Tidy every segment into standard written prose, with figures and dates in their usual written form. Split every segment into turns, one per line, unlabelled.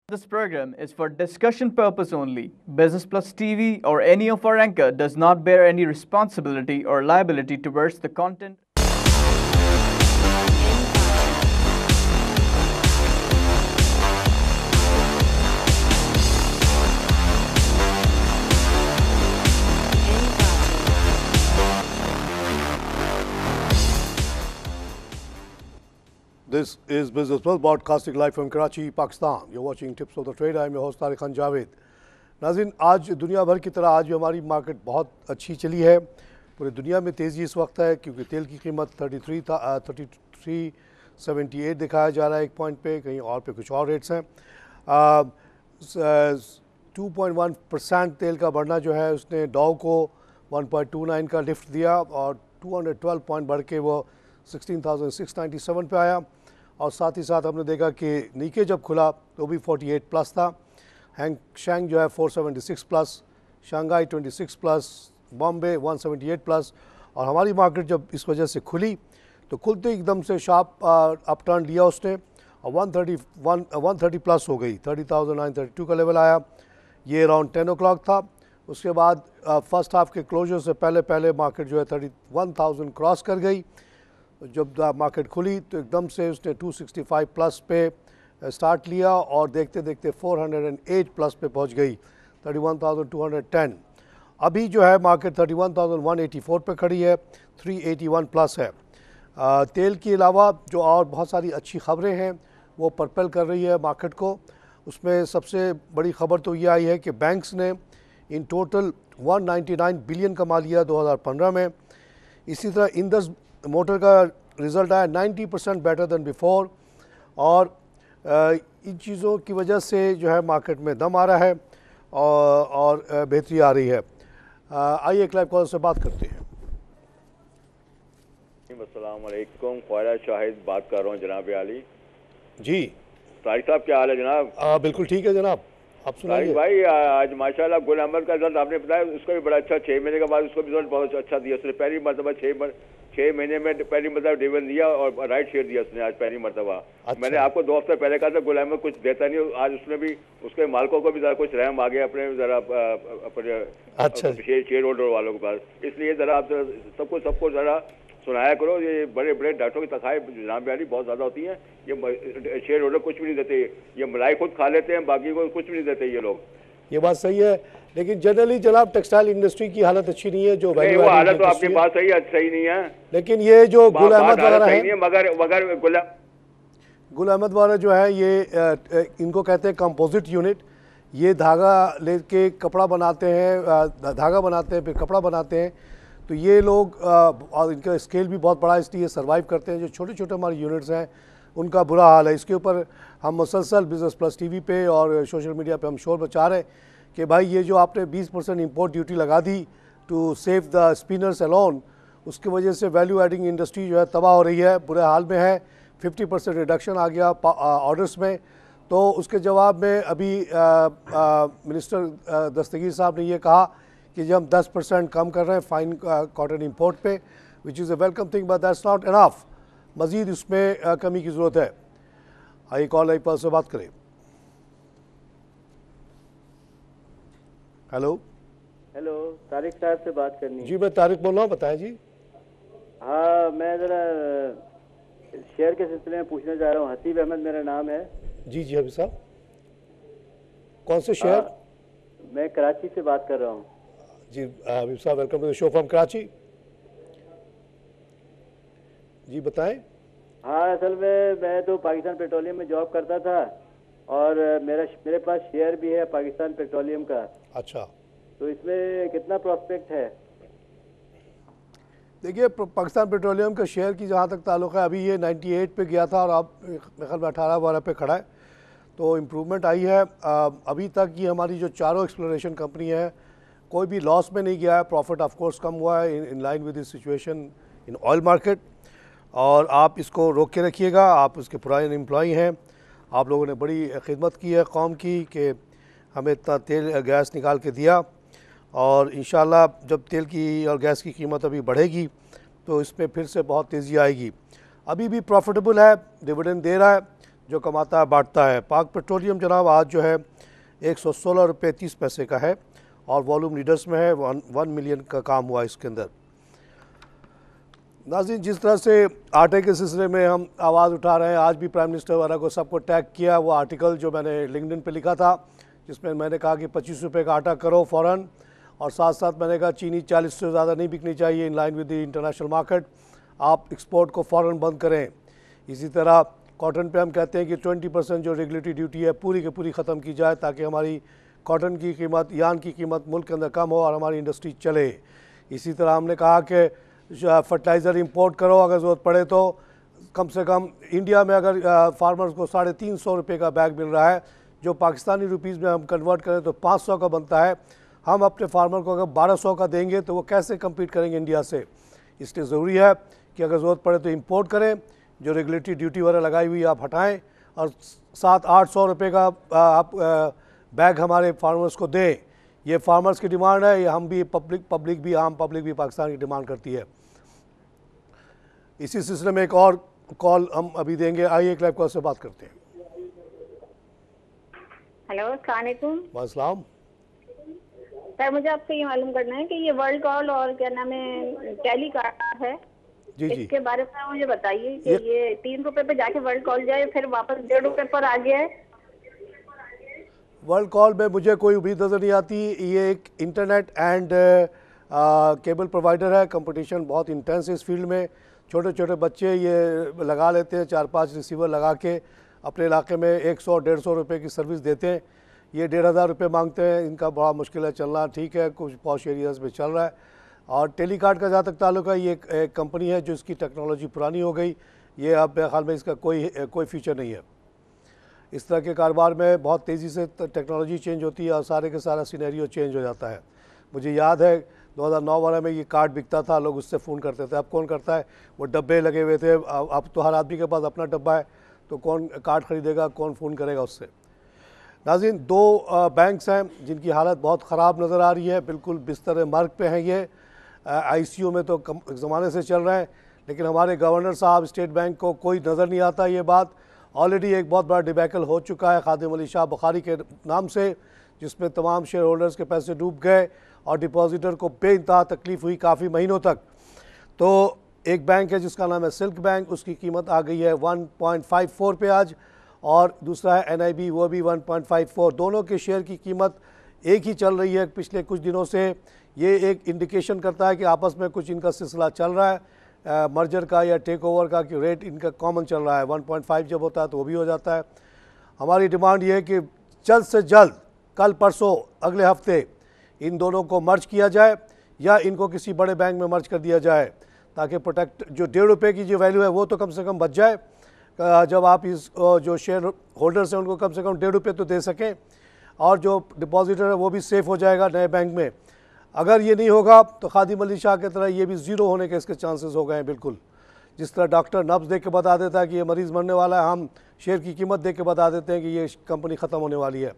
This program is for discussion purpose only. Business Plus TV or any of our anchor does not bear any responsibility or liability towards the content.
This is Business Plus broadcasting live from Karachi, Pakistan. You're watching Tips of the Trade. I'm your host Tariq Khan Javed. नाज़रीन, आज दुनिया भर की तरह आज भी हमारी market बहुत अच्छी चली है. पूरी दुनिया में तेज़ी इस वक्त है क्योंकि तेल की कीमत 3378 दिखाया जा रहा है एक पॉइंट पे, कहीं और पे कुछ और रेट्स हैं. 2.1% तेल का बढ़ना जो है उसने डाउ को 1.29 का लिफ्ट दिया और 212 पॉइंट बढ़ के वो 16,697 पे आया. और साथ ही साथ हमने देखा कि नीके जब खुला तो भी 48 प्लस था. शेंग जो है 476 plus, Shanghai 26 plus, Bombay 178 plus. और हमारी मार्केट जब इस वजह से खुली तो खुलते एकदम से शार्प अपटर्न लिया उसने और 130 प्लस हो गई. 30,932 का लेवल आया. ये अराउंड 10 o'clock था. उसके बाद फर्स्ट हाफ के क्लोजर से पहले मार्केट जो है 31,000 क्रॉस कर गई. जब मार्केट खुली तो एकदम से उसने 265 प्लस पे स्टार्ट लिया और देखते देखते 408 प्लस पे पहुंच गई, 31,210. अभी जो है मार्केट 31,184 पे खड़ी है, 381 प्लस है. तेल के अलावा जो और बहुत सारी अच्छी खबरें हैं वो परपेल कर रही है मार्केट को. उसमें सबसे बड़ी खबर तो ये आई है कि बैंक्स ने इन टोटल 199 बिलियन कमा लिया 2015 में. इसी तरह इंडस मोटर का रिज़ल्ट आया 90% बेटर देन बिफोर. और इन चीज़ों की वजह से जो है मार्केट में दम आ रहा है और बेहतरी आ रही है. आइए एक लाइव कॉल से बात करते हैं.
अस्सलाम वालेकुम, ख्वाजा शाहिद बात कर रहा हूँ जनाब आली.
जी
तारिक साहब, क्या हाल है जनाब?
बिल्कुल ठीक है जनाब, आप सुनाइए.
भाई आज माशाल्लाह गुल अहमद का रिजल्ट आपने बताया, उसका भी बड़ा अच्छा, 6 महीने के बाद उसका रिजल्ट बहुत अच्छा दिया. उसने पहली मरतबा 6 महीने में पहली मरतबा डिविडेंड दिया और राइट शेयर दिया उसने आज पहली मरतबा.
अच्छा.
मैंने आपको 2 हफ्ते पहले कहा था गुल अहमद कुछ देता नहीं, आज उसने भी उसके मालिकों को भी जरा कुछ रहम आ गया अपने जरा अपने
अच्छा
शेयर होल्डर वालों के पास. इसलिए जरा आप सबको जरा सुनाया करो. ये बड़े बड़े डॉक्टरों की तनख्वाहें जनाब वाली बहुत ज़्यादा होती हैं. ये शेयर होल्डर कुछ भी नहीं देते, ये मलाई खुद खा लेते हैं, बाकी को कुछ भी नहीं देते ये लोग.
ये बात सही है, लेकिन जनरली जनाब टेक्सटाइल इंडस्ट्री की हालत अच्छी नहीं है. जो
नहीं, वो हालत तो आपकी बात सही नहीं है,
लेकिन ये जो गुल अहमद वगैरह है,
मगर
गुल अहमद वगैरह जो है ये इनको कहते हैं कंपोजिट यूनिट. ये धागा लेके कपड़ा बनाते हैं, धागा बनाते हैं फिर कपड़ा बनाते हैं. तो ये लोग और इनका स्केल भी बहुत बड़ा है इसलिए सर्वाइव करते हैं. जो छोटे छोटे हमारे यूनिट्स हैं उनका बुरा हाल है. इसके ऊपर हम मुसलसल बिजनेस प्लस टीवी पे और सोशल मीडिया पे हम शोर मचा रहे हैं कि भाई ये जो आपने 20% इंपोर्ट ड्यूटी लगा दी to save the spinners alone, उसकी वजह से वैल्यू एडिंग इंडस्ट्री जो है तबाह हो रही है, बुरे हाल में है. 50% रिडक्शन आ गया ऑर्डर्स में. तो उसके जवाब में अभी मिनिस्टर दस्तगीर साहब ने ये कहा कि जब हम 10% कम कर रहे हैं फाइन कॉटन इंपोर्ट पे, which is a welcome thing, but that's not enough. मज़ीद इसमें कमी की ज़रूरत है. आइए कॉल आई पर से बात करें. हेलो
तारिक साहब से बात करनी है.
जी मैं तारिक बोल रहा हूँ, बताएं जी.
हाँ, मैं ज़रा शेयर के सिलसिले में पूछना चाह रहा हूँ. हसीब अहमद मेरा नाम है.
जी हबीब साहब, कौन से शेयर?
मैं कराची से बात कर रहा हूँ.
जी Habib Sahab, welcome to the show from Karachi. जी बताएं.
हाँ, असल में मैं तो पाकिस्तान पेट्रोलियम में जॉब करता था और मेरे पास शेयर भी है पाकिस्तान पेट्रोलियम का.
अच्छा,
तो इसमें कितना प्रॉस्पेक्ट है?
देखिए पाकिस्तान पेट्रोलियम का शेयर की जहाँ तक ताल्लुक़ है, अभी ये 98 पे गया था और अब मेरे ख्याल में 18-12 पे खड़ा है. तो इम्प्रूवमेंट आई है. अभी तक ये हमारी जो चारों एक्सप्लोरेशन कंपनी है कोई भी लॉस में नहीं गया है. प्रॉफिट ऑफ कोर्स कम हुआ है in line with the situation in oil market. और आप इसको रोक के रखिएगा. आप उसके पुराने एम्प्लॉई हैं, आप लोगों ने बड़ी खिदमत की है कौम की कि हमें इतना तेल गैस निकाल के दिया. और इंशाल्लाह जब तेल की और गैस की कीमत अभी बढ़ेगी तो इसमें फिर से बहुत तेज़ी आएगी. अभी भी प्रॉफिटेबल है, डिविडेंड दे रहा है. जो कमाता है बांटता है। पाक पेट्रोलियम जनाब आज जो है 116 रुपये 30 पैसे का है और वॉल्यूम लीडर्स में है, 1 मिलियन का काम हुआ इसके अंदर। नाज़रीन, जिस तरह से आटे के सिलसिले में हम आवाज़ उठा रहे हैं, आज भी प्राइम मिनिस्टर वगैरह को सबको टैग किया। वो आर्टिकल जो मैंने लिंक्डइन पे लिखा था जिसमें मैंने कहा कि 25 रुपये का आटा करो फ़ौरन, और साथ साथ मैंने कहा चीनी 40 से ज़्यादा नहीं बिकनी चाहिए in line with the international market, आप एक्सपोर्ट को फ़ौरन बंद करें। इसी तरह कॉटन पे हम कहते हैं कि 20% जो रेगुलेटरी ड्यूटी है पूरी की पूरी ख़त्म की जाए ताकि हमारी कॉटन की कीमत, यान की कीमत मुल्क के अंदर कम हो और हमारी इंडस्ट्री चले। इसी तरह हमने कहा कि फर्टिलाइज़र इंपोर्ट करो अगर ज़रूरत पड़े तो। कम से कम इंडिया में अगर फार्मर्स को 350 रुपये का बैग मिल रहा है, जो पाकिस्तानी रुपीज़ में हम कन्वर्ट करें तो 500 का बनता है, हम अपने फार्मर को अगर 1200 का देंगे तो वो कैसे कम्पीट करेंगे इंडिया से। इसलिए ज़रूरी है कि अगर ज़रूरत पड़े तो इंपोर्ट करें, जो रेगुलेटरी ड्यूटी वगैरह लगाई हुई आप हटाएं, और 700-800 रुपये का आप बैग हमारे फार्मर्स को दें। ये फार्मर्स की डिमांड है, ये हम भी पब्लिक भी, आम पब्लिक भी पाकिस्तान की डिमांड करती है। इसी सिलसिले में एक और कॉल हम अभी देंगे, आइए एक लाइव कॉल से बात करते हैं।
हेलो, अस्सलाम वालेकुम।
वालेकुम।
सर, मुझे आपसे ये मालूम करना है कि ये वर्ल्ड कॉल और क्या नाम है टेली कार्ड है,
जी जी,
इसके बारे में मुझे बताइए कि ये 3 रुपए पे जाके वर्ल्ड कॉल जाए फिर वापस 1.5 रुपए पर आ गया है।
वर्ल्ड कॉल में मुझे कोई उम्मीद नज़र नहीं आती। ये एक इंटरनेट एंड केबल प्रोवाइडर है, कंपटीशन बहुत इंटेंस है इस फील्ड में। छोटे छोटे बच्चे ये लगा लेते हैं, 4-5 रिसीवर लगा के अपने इलाके में 100-150 रुपये की सर्विस देते हैं। ये 1500 रुपये मांगते हैं, इनका बड़ा मुश्किल है चलना। ठीक है, कुछ पॉश एरियाज़ में चल रहा है। और टेलीकार्ड का जहाँ तक ताल्लुक है, ये एक कंपनी है जो इसकी टेक्नोलॉजी पुरानी हो गई, ये अब मेरे ख्याल में इसका कोई फ्यूचर नहीं है। इस तरह के कारोबार में बहुत तेज़ी से टेक्नोलॉजी चेंज होती है और सारे के सारा सिनेरियो चेंज हो जाता है। मुझे याद है 2009 वाले में ये कार्ड बिकता था, लोग उससे फ़ोन करते थे। अब कौन करता है, वो डब्बे लगे हुए थे। अब तो हर आदमी के पास अपना डब्बा है, तो कौन कार्ड ख़रीदेगा, कौन फ़ोन करेगा उससे। नाज़रीन, 2 बैंक्स हैं जिनकी हालत बहुत ख़राब नज़र आ रही है, बिल्कुल बिस्तर मर्ग पे हैं। ये ICU में तो ज़माने से चल रहे हैं, लेकिन हमारे गवर्नर साहब स्टेट बैंक को कोई नज़र नहीं आता। ये बात ऑलरेडी एक बहुत बड़ा डिबैकल हो चुका है खादिम अली शाह बुखारी के नाम से, जिसमें तमाम शेयर होल्डर्स के पैसे डूब गए और डिपॉजिटर को बेइंतहा तकलीफ़ हुई काफ़ी महीनों तक। तो एक बैंक है जिसका नाम है सिल्क बैंक, उसकी कीमत आ गई है 1.54 पे आज, और दूसरा है NIB, वो भी 1.54। दोनों के शेयर की कीमत एक ही चल रही है पिछले कुछ दिनों से। ये एक इंडिकेशन करता है कि आपस में कुछ इनका सिलसिला चल रहा है, मर्जर का या टेक ओवर का, कि रेट इनका कॉमन चल रहा है। 1.5 जब होता है तो वो भी हो जाता है। हमारी डिमांड ये है कि जल्द से जल्द, कल परसों अगले हफ्ते, इन दोनों को मर्ज किया जाए या इनको किसी बड़े बैंक में मर्ज कर दिया जाए, ताकि प्रोटेक्ट जो 1.5 रुपये की जो वैल्यू है वो तो कम से कम बच जाए। जब आप इस जो शेयर होल्डर्स हैं उनको कम से कम 1.5 रुपये तो दे सकें, और जो डिपॉजिटर है वो भी सेफ़ हो जाएगा नए बैंक में। अगर ये नहीं होगा तो खादिम अली शाह की तरह ये भी ज़ीरो होने के इसके चांसेस हो गए हैं बिल्कुल। जिस तरह डॉक्टर नब्ज़ दे के बता देता है कि ये मरीज़ मरने वाला है, हम शेयर की कीमत दे के बता देते हैं कि ये कंपनी ख़त्म होने वाली है,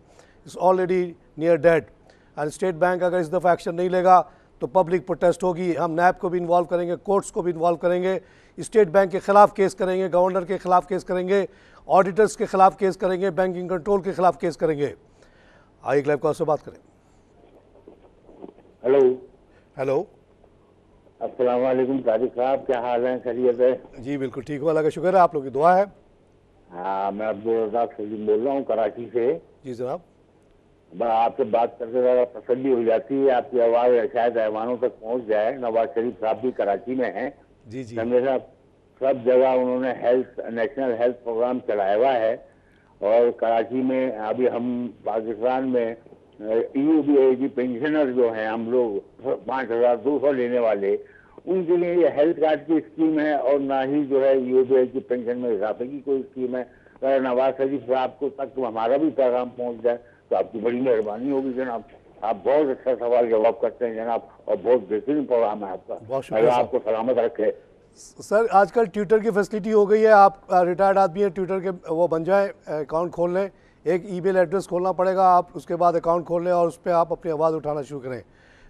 it's already near dead. And state bank अगर इस दफ़ा एक्शन नहीं लेगा तो पब्लिक प्रोटेस्ट होगी। हम NAB को भी इन्वॉल्व करेंगे, कोर्ट्स को भी इन्वॉल्व करेंगे, स्टेट बैंक के ख़िलाफ़ केस करेंगे, गवर्नर के ख़िलाफ़ केस करेंगे, ऑडिटर्स के ख़िलाफ़ केस करेंगे, बैंकिंग कंट्रोल के ख़िलाफ़ केस करेंगे। आइए लाइव कॉल से बात करें।
हेलो
हेलो,
अस्सलाम वालेकुम तारिक साहब, क्या हाल है, खैरियत है?
जी बिल्कुल ठीक हो, अल्लाह का शुक्र है, आप लोग की दुआ है।
हाँ, मैं अब्दुल सलीम बोल रहा हूँ कराची से।
जी जनाब।
आपसे बात करके ज़रा तसल्ली हो जाती है, आपकी आवाज़ शायद ऐवानों तक पहुँच जाए। नवाज शरीफ साहब भी कराची में हैं।
जी जी,
हमेशा सब जगह उन्होंने नेशनल हेल्थ प्रोग्राम चलाया हुआ है, और कराची में अभी हम पाकिस्तान में EUBA पेंशनर जो हैं, हम लोग 5200 लेने वाले, उनके लिए ये हेल्थ कार्ड की स्कीम है, और ना ही जो है EUBA की पेंशन में इजाफे की कोई स्कीम है। अगर नवाज शरीफ साहब को तक हमारा भी पैगाम पहुंच जाए तो आपकी बड़ी मेहरबानी होगी जनाब। आप बहुत अच्छा सवाल जवाब करते हैं जनाब, और बहुत बेहतरीन प्रोग्राम है आपका।
बहुत शुक्रिया।
आपको सलामत रखे।
सर, आजकल ट्विटर की फैसिलिटी हो गई है, आप रिटायर्ड आदमी हैं, ट्विटर के वो बन जाए, अकाउंट खोल लें, एक ईमेल एड्रेस खोलना पड़ेगा, आप उसके बाद अकाउंट खोल लें और उस पर आप अपनी आवाज़ उठाना शुरू करें।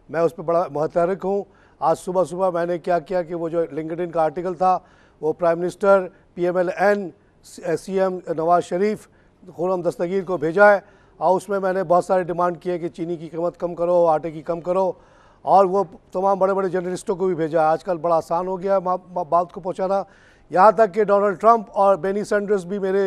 मैं उस पर बड़ा मुतहर्रिक हूँ। आज सुबह मैंने क्या किया कि वो जो लिंक्डइन का आर्टिकल था वो prime minister PMLN CM Nawaz Sharif Khurram Dastgir को भेजा है और उसमें मैंने बहुत सारे डिमांड किए कि चीनी की कीमत कम करो, आटे की कम करो, और वो तमाम बड़े बड़े जर्नलिस्टों को भी भेजा है। आजकल बड़ा आसान हो गया है बात को पहुंचाना, यहाँ तक कि डोनाल्ड ट्रंप और बेनी सैंडर्स भी मेरे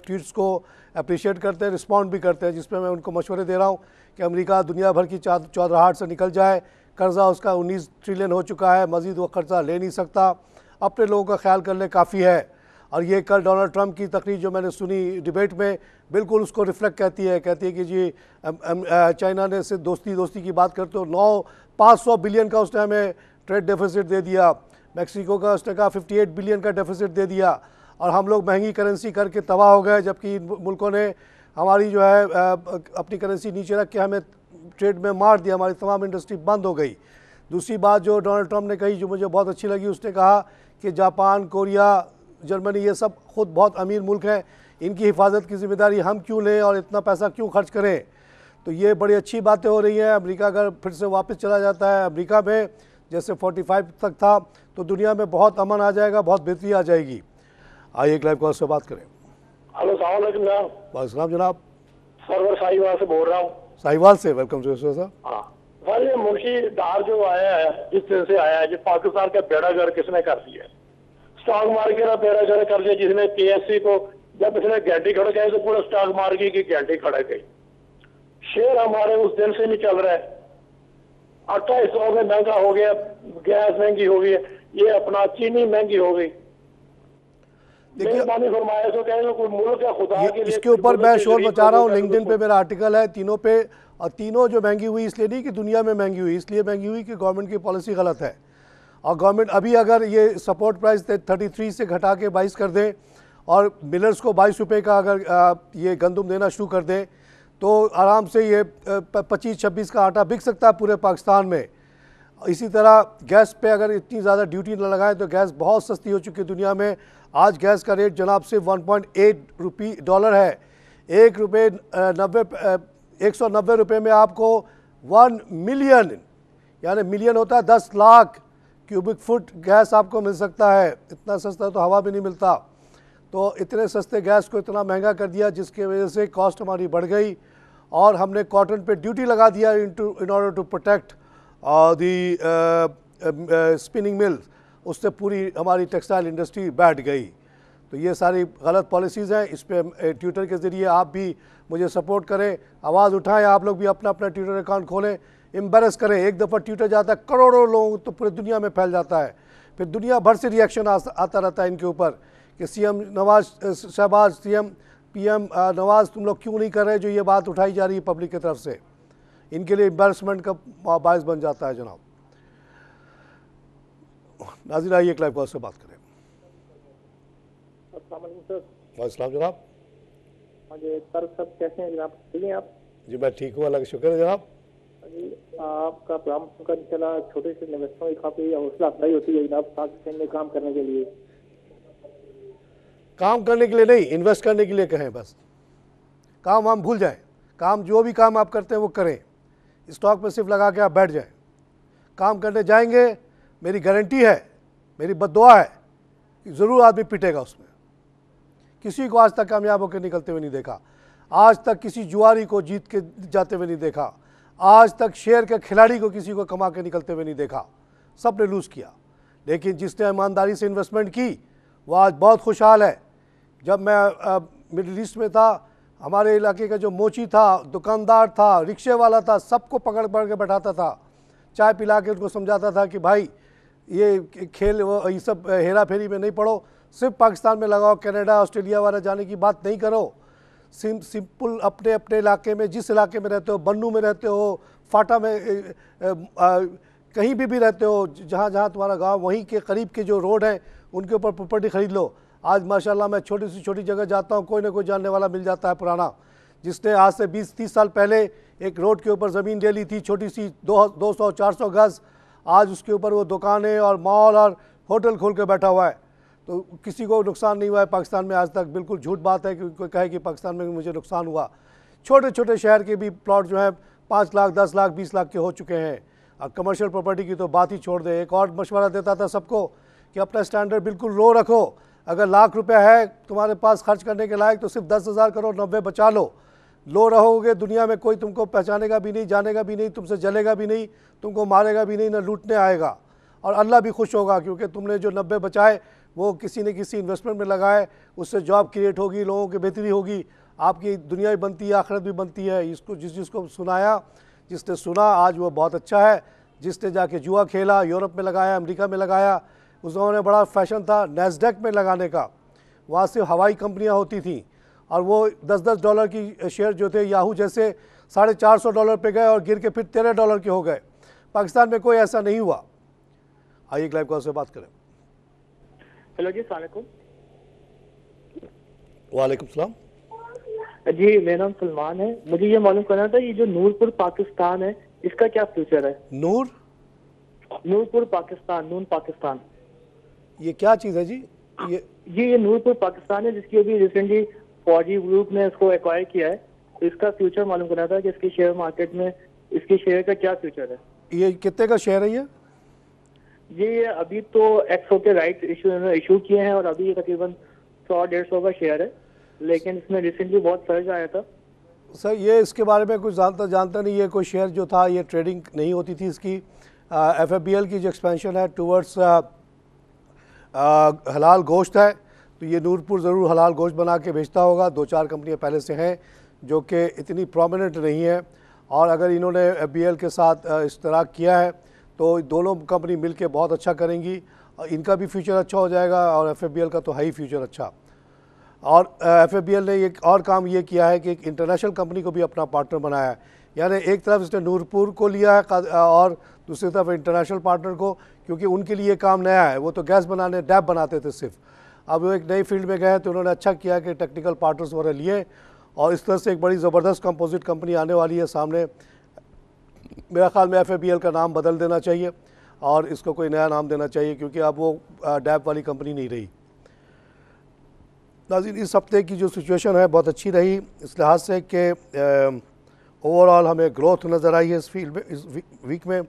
ट्वीट्स को अप्रिशिएट करते हैं, रिस्पॉन्ड भी करते हैं, जिसमें मैं उनको मशवरे दे रहा हूँ कि अमेरिका दुनिया भर की चौधराहट से निकल जाए, कर्जा उसका 19 ट्रिलियन हो चुका है, मज़ीद वो कर्जा ले नहीं सकता, अपने लोगों का ख्याल कर ले काफ़ी है। और ये कल डोनाल्ड ट्रंप की तकरीर जो मैंने सुनी डिबेट में बिल्कुल उसको रिफ्लेक्ट कहती है कि जी चाइना ने से दोस्ती की बात करते हो 500 बिलियन का उसने हमें ट्रेड डेफिसिट दे दिया, मैक्सिको का उसने कहा 58 बिलियन का डेफिसिट दे दिया, और हम लोग महंगी करेंसी करके तबाह हो गए, जबकि इन मुल्कों ने हमारी जो है अपनी करेंसी नीचे रख के हमें ट्रेड में मार दिया, हमारी तमाम इंडस्ट्री बंद हो गई। दूसरी बात जो डोनाल्ड ट्रंप ने कही जो मुझे बहुत अच्छी लगी, उसने कहा कि जापान, कोरिया, जर्मनी ये सब खुद बहुत अमीर मुल्क हैं, इनकी हिफाजत की जिम्मेदारी हम क्यों लें और इतना पैसा क्यों खर्च करें। तो ये बड़ी अच्छी बातें हो रही हैं। अमेरिका अगर फिर से वापस चला जाता है अमेरिका में जैसे 45 तक था, तो दुनिया में बहुत अमन आ जाएगा, बहुत बेहतरी आ जाएगी। आइए एक लाइव कॉल से बात करें।
हेलो सलाम जनाब।
वालेकुम जनाब।
सरवर साहिवाल से बोल रहा हूँ।
साहिवाल से, वेलकम टू सर।
हाँ सर, ये मुल्की डार जो आया है, जिस तरह से आया है, जो पाकिस्तान का बेड़ागर किसने कर दिया, स्टॉक मार्केट का बेड़ागर कर दिया, जिसने PSC को जब इसने घंटी खड़ गए तो पूरा स्टॉक मार्केट की घंटी खड़ गई। शेयर हमारे उस दिन से नहीं चल रहा है, 2800 में महंगा हो गया, गैस महंगी हो गई, ये अपना चीनी महंगी हो गई।
देखिए
फरमाया तो कहेंगे कोई मुल्क का खुदा के लिए
इसके ऊपर मैं शोर मचा रहा हूँ, लिंक्डइन पे मेरा आर्टिकल है तीनों पे, और तीनों जो महंगी हुई इसलिए नहीं कि दुनिया में महंगी हुई, इसलिए महंगी हुई कि गवर्नमेंट की पॉलिसी गलत है। और गवर्नमेंट अभी अगर ये सपोर्ट प्राइस 33 से घटा के 22 कर दे और मिलर्स को 22 रुपये का अगर ये गंदम देना शुरू कर दें, तो आराम से ये 25-26 का आटा बिक सकता है पूरे पाकिस्तान में। इसी तरह गैस पे अगर इतनी ज़्यादा ड्यूटी न लगाएं तो गैस बहुत सस्ती हो चुकी है दुनिया में। आज गैस का रेट जनाब सिर्फ 1.8 डॉलर है। 190 रुपये में आपको 1 मिलियन, यानी मिलियन होता है 10 लाख क्यूबिक फुट गैस आपको मिल सकता है। इतना सस्ता तो हवा भी नहीं मिलता। तो इतने सस्ते गैस को इतना महंगा कर दिया, जिसकी वजह से कॉस्ट हमारी बढ़ गई, और हमने कॉटन पे ड्यूटी लगा दिया in order to protect the spinning mill. उससे पूरी हमारी टेक्सटाइल इंडस्ट्री बैठ गई। तो ये सारी गलत पॉलिसीज़ हैं। इस पर ट्विटर के ज़रिए आप भी मुझे सपोर्ट करें, आवाज़ उठाएं, आप लोग भी अपना अपना ट्विटर अकाउंट खोलें, एम्बेरस करें। एक दफ़ा ट्विटर जाता है करोड़ों लोग तो पूरी दुनिया में फैल जाता है, फिर दुनिया भर से रिएक्शन आता रहता है इनके ऊपर कि CM शहबाज, PM नवाज तुम लोग क्यों नहीं कर रहे, जो ये बात उठाई जा रही है पब्लिक की तरफ से। इनके लिए एम्बेरसमेंट का बायस बन जाता है जनाब। नाज़रीन आइए एक लाइव कॉल से बात करें। अस्सलाम जनाब।
सर सब कैसे हैं जनाब, ठीक हैं आप?
जी मैं ठीक हूँ, अल्लाह का शुक्र है जनाब।
जी आपका प्रोग्राम सुनकर चला, छोटे से इन्वेस्टरों की काफ़ी हौसला अफजाई होती है जनाब, पाकिस्तान में काम करने के लिए।
काम करने के लिए नहीं, इन्वेस्ट करने के लिए कहें बस। काम हम भूल जाएं, काम जो भी काम आप करते हैं वो करें, स्टॉक पे सिर्फ लगा के आप बैठ जाएं। काम करने जाएंगे, मेरी गारंटी है, मेरी बद्दुआ है कि ज़रूर आदमी पिटेगा उसमें। किसी को आज तक कामयाब होकर निकलते हुए नहीं देखा, आज तक किसी जुआरी को जीत के जाते हुए नहीं देखा, आज तक शेयर के खिलाड़ी को किसी को कमा के निकलते हुए नहीं देखा। सब ने लूज़ किया। लेकिन जिसने ईमानदारी से इन्वेस्टमेंट की वो आज बहुत खुशहाल है। जब मैं मिडिल ईस्ट में था, हमारे इलाके का जो मोची था, दुकानदार था, रिक्शे वाला था, सबको पकड़ के बैठाता था, चाय पिला के उनको समझाता था कि भाई ये खेल ये सब हेरा फेरी में नहीं पड़ो, सिर्फ पाकिस्तान में लगाओ, कनाडा ऑस्ट्रेलिया वाला जाने की बात नहीं करो। सिंपल अपने अपने इलाके में, जिस इलाके में रहते हो, बन्नू में रहते हो, फाटा में, कहीं भी रहते हो, जहाँ जहाँ तुम्हारा गांव, वहीं के करीब के जो रोड हैं उनके ऊपर प्रॉपर्टी ख़रीद लो। आज माशाल्लाह मैं छोटी से छोटी जगह जाता हूँ, कोई ना कोई जानने वाला मिल जाता है पुराना, जिसने आज से 20-30 साल पहले एक रोड के ऊपर ज़मीन ले ली थी, छोटी सी 200-400 गज़। आज उसके ऊपर वो दुकानें और मॉल और होटल खोल के बैठा हुआ है। तो किसी को नुकसान नहीं हुआ है पाकिस्तान में आज तक। बिल्कुल झूठ बात है कि कोई कहे कि पाकिस्तान में मुझे नुकसान हुआ। छोटे छोटे शहर के भी प्लॉट जो है 5 लाख, 10 लाख, 20 लाख के हो चुके हैं। और कमर्शियल प्रॉपर्टी की तो बात ही छोड़ दे। एक और मशवरा देता था सबको कि अपना स्टैंडर्ड बिल्कुल लो रखो। अगर लाख रुपया है तुम्हारे पास खर्च करने के लायक तो सिर्फ 10,000 करो, 90 बचा लो। लो रहोगे, दुनिया में कोई तुमको पहचानेगा भी नहीं, जानेगा भी नहीं, तुमसे जलेगा भी नहीं, तुमको मारेगा भी नहीं, ना लूटने आएगा। और अल्लाह भी खुश होगा क्योंकि तुमने जो 90 बचाए वो किसी न किसी इन्वेस्टमेंट में लगाए, उससे जॉब क्रिएट होगी, लोगों की बेहतरी होगी, आपकी दुनिया भी बनती है, आखिरत भी बनती है। इसको जिसको सुनाया, जिसने सुना, आज वो बहुत अच्छा है। जिसने जाके जुआ खेला, यूरोप में लगाया, अमेरिका में लगाया, उस ज़माने में बड़ा फैशन था नैस्डैक में लगाने का, वहाँ सिर्फ हवाई कंपनियाँ होती थीं और वो $10 की शेयर जो थे याहू जैसे $450 पे गए और गिर के फिर $13 के हो गए। पाकिस्तान में कोई ऐसा नहीं हुआ। आइए लाइव कॉल से बात करें।
हेलो जी, अस्सलाम वालेकुम।
वालेकुम सलाम
जी, मेरा नाम सलमान है। मुझे ये मालूम करना था, ये जो नूरपुर पाकिस्तान है, इसका क्या फ्यूचर है? नूरपुर पाकिस्तान, नून पाकिस्तान,
ये क्या चीज़ है जी?
ये नूरपुर पाकिस्तान है जिसकी अभी रिसेंटली फौजी ग्रुप ने इसको एक्वायर किया है। तो इसका फ्यूचर मालूम करना था कि इसकी शेयर मार्केट में इसकी शेयर का क्या फ्यूचर है।
ये कितने का शेयर है
ये अभी तो एक्सो के राइट इशू किए हैं और अभी ये तकरीबन 100-150 का शेयर है, लेकिन इसमें रिसेंटली बहुत सर्ज आया था।
सर ये इसके बारे में कुछ जानता नहीं। ये कोई शेयर जो था ये ट्रेडिंग नहीं होती थी इसकी। FFBL की जो एक्सपेंशन है टूवर्ड्स हलाल गोश्त है, तो ये नूरपुर ज़रूर हलाल गोश्त बना के बेचता होगा। 2-4 कंपनियां पहले से हैं जो कि इतनी प्रोमिनेंट नहीं है, और अगर इन्होंने FBL के साथ इश्तराक किया है तो दोनों कंपनी मिलके बहुत अच्छा करेंगी, इनका भी फ्यूचर अच्छा हो जाएगा और FFBL का तो है ही फ्यूचर अच्छा। और FFBL ने एक और काम ये किया है कि एक इंटरनेशनल कंपनी को भी अपना पार्टनर बनाया है। यानी एक तरफ इसने नूरपुर को लिया है और दूसरी तरफ इंटरनेशनल पार्टनर को, क्योंकि उनके लिए काम नया है। वो तो गैस बनाने, डैप बनाते थे सिर्फ, अब वो एक नई फील्ड में गए तो उन्होंने अच्छा किया कि टेक्निकल पार्टनर्स वगैरह लिए, और इस तरह से एक बड़ी ज़बरदस्त कंपोजिट कंपनी आने वाली है सामने। मेरा ख्याल में FFBL का नाम बदल देना चाहिए और इसको कोई नया नाम देना चाहिए, क्योंकि अब वो डैप वाली कंपनी नहीं रही। नाज़रीन, इस हफ्ते की जो सिचुएशन है बहुत अच्छी रही इस लिहाज से कि ओवरऑल हमें ग्रोथ नज़र आई है इस फील्ड में। इस वीक में